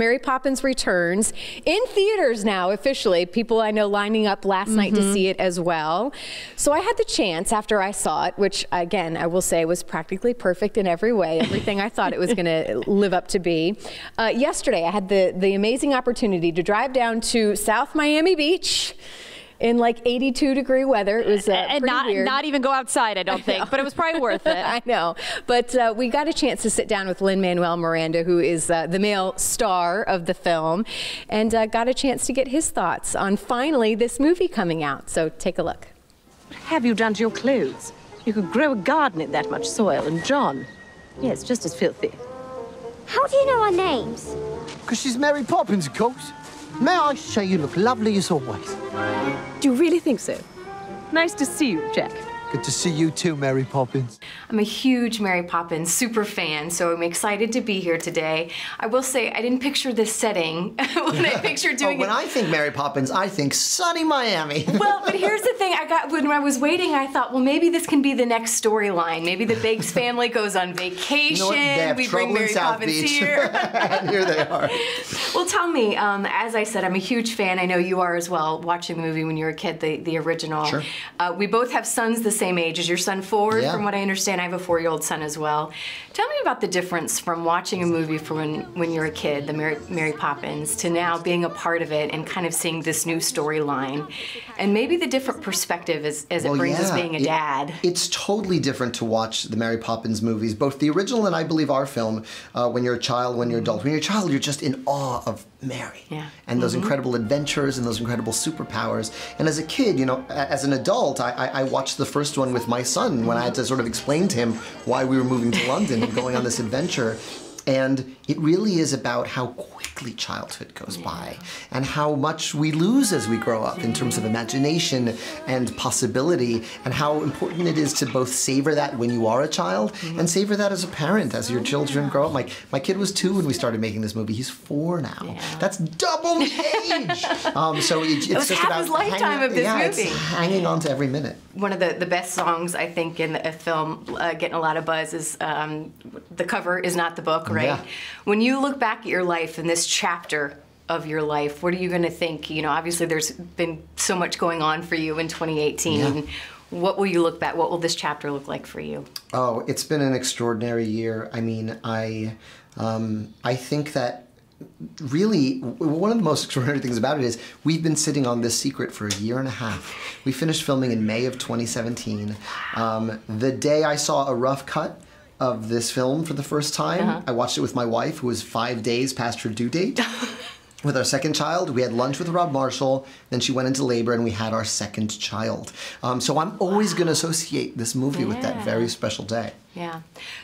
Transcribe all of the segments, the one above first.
Mary Poppins Returns in theaters now, officially. People I know lining up last night to see it as well. So I had the chance after I saw it, which again, I will say was practically perfect in every way, everything I thought it was going to live up to be. Yesterday, I had the amazing opportunity to drive down to South Miami Beach in like 82-degree weather. It was and pretty weird. not even go outside, I don't think, but it was probably worth it. I know, but we got a chance to sit down with Lin-Manuel Miranda, who is the male star of the film, and got a chance to get his thoughts on finally this movie coming out. So take a look. What have you done to your clothes? You could grow a garden in that much soil, and John, yes, just as filthy. How do you know our names? Because she's Mary Poppins, of course. May I say you look lovely as always? Do you really think so? Nice to see you, Jack. Good to see you too, Mary Poppins. I'm a huge Mary Poppins super fan, so I'm excited to be here today. I will say I didn't picture this setting when I pictured doing when it. I think Mary Poppins, I think sunny Miami. Well, but here's the thing. When I was waiting, I thought, well, maybe this can be the next storyline. Maybe the Biggs family goes on vacation. You know what? They have we trouble bring Mary in South Poppins Beach. here. And here they are. Well, tell me, as I said, I'm a huge fan. I know you are as well, watching the movie when you were a kid, the original. Sure. We both have sons the same age as your son, Ford, Yeah. from what I understand. I have a 4-year-old son as well. Tell me about the difference from watching a movie from when you're a kid, the Mary Poppins, to now being a part of it and kind of seeing this new storyline, and maybe the different perspective as it brings us being a dad. It's totally different to watch the Mary Poppins movies, both the original and I believe our film, when you're a child, when you're an adult. When you're a child, you're just in awe of Mary and those incredible adventures and those incredible superpowers. And as a kid, you know, as an adult, I watched the first one with my son when I had to sort of explain to him why we were moving to London and going on this adventure. And it really is about how quickly childhood goes by and how much we lose as we grow up in terms of imagination and possibility, and how important it is to both savor that when you are a child and savor that as a parent as your children grow up. My kid was 2 when we started making this movie. He's 4 now. That's double the age. So it's just half about his lifetime of this movie. It's hanging on to every minute. One of the best songs, I think, in the film, getting a lot of buzz, is The Cover Is Not the Book, right? Yeah. When you look back at your life in this chapter of your life, what are you going to think? You know, obviously there's been so much going on for you in 2018. Yeah. What will you look back? What will this chapter look like for you? Oh, it's been an extraordinary year. I mean, I think that really, one of the most extraordinary things about it is we've been sitting on this secret for 1.5 years. We finished filming in May of 2017. The day I saw a rough cut of this film for the first time, I watched it with my wife, who was 5 days past her due date. With our second child, we had lunch with Rob Marshall, then she went into labor and we had our second child. So I'm always going to associate this movie with that very special day. Yeah.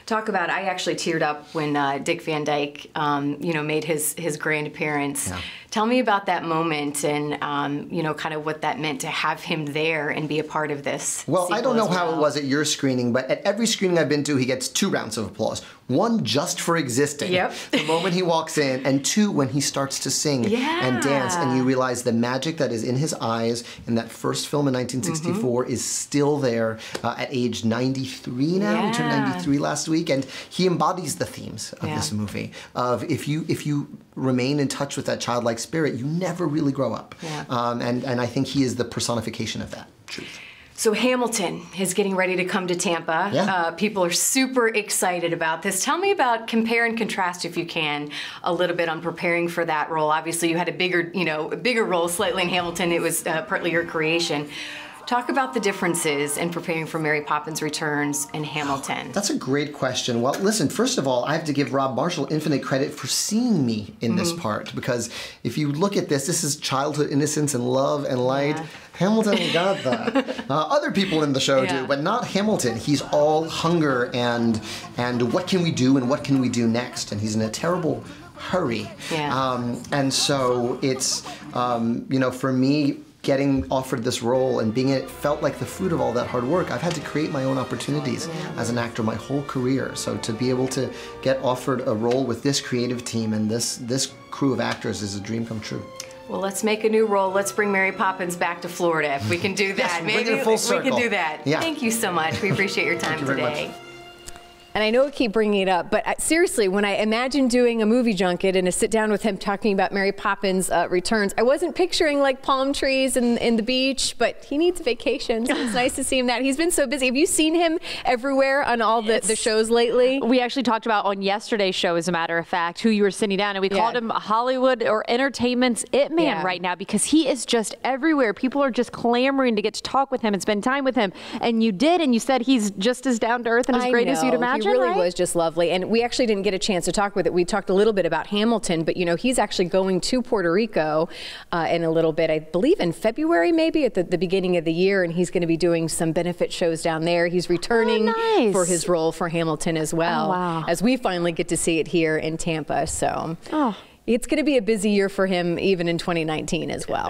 Talk about, I actually teared up when Dick Van Dyke, you know, made his grand appearance. Yeah. Tell me about that moment and, you know, kind of what that meant to have him there and be a part of this. Well, I don't know how it was at your screening, but at every screening I've been to, he gets 2 rounds of applause. 1 just for existing, the moment he walks in, and 2 when he starts to sing and dance, and you realize the magic that is in his eyes in that first film in 1964 is still there at age 93 now. He turned 93 last week, and he embodies the themes of this movie. Of if you remain in touch with that childlike spirit, you never really grow up. And I think he is the personification of that truth. So Hamilton is getting ready to come to Tampa. People are super excited about this. Tell me about, compare and contrast, if you can, a little bit on preparing for that role. Obviously, you had a bigger role slightly in Hamilton. It was partly your creation. Talk about the differences in preparing for Mary Poppins Returns and Hamilton. That's a great question. Well, listen, first of all, I have to give Rob Marshall infinite credit for seeing me in this part, because if you look at this is childhood innocence and love and light. Hamilton got that. Other people in the show do, but not Hamilton. He's all hunger and what can we do and what can we do next? And he's in a terrible hurry. And so it's, you know, for me, getting offered this role and being it felt like the fruit of all that hard work. I've had to create my own opportunities as an actor my whole career. So to be able to get offered a role with this creative team and this crew of actors is a dream come true. Well, let's make a new role. Let's bring Mary Poppins back to Florida if we can do that. Yes, maybe bring it full circle. We can do that. Thank you so much. We appreciate your time today. And I know I keep bringing it up, but seriously, when I imagine doing a movie junket and a sit down with him talking about Mary Poppins Returns, I wasn't picturing like palm trees and the beach, but he needs vacation. So it's nice to see him that. He's been so busy. Have you seen him everywhere on all the shows lately? We actually talked about on yesterday's show, as a matter of fact, who you were sitting down, and we called him Hollywood or entertainment's it man right now, because he is just everywhere. People are just clamoring to get to talk with him and spend time with him. And you did, and you said he's just as down to earth and as great as you'd imagine. He really was just lovely. And we actually didn't get a chance to talk with it. We talked a little bit about Hamilton, but you know, he's actually going to Puerto Rico in a little bit, I believe in February, maybe at the beginning of the year, and he's going to be doing some benefit shows down there. He's returning for his role for Hamilton as well, as we finally get to see it here in Tampa. So it's going to be a busy year for him even in 2019 as well.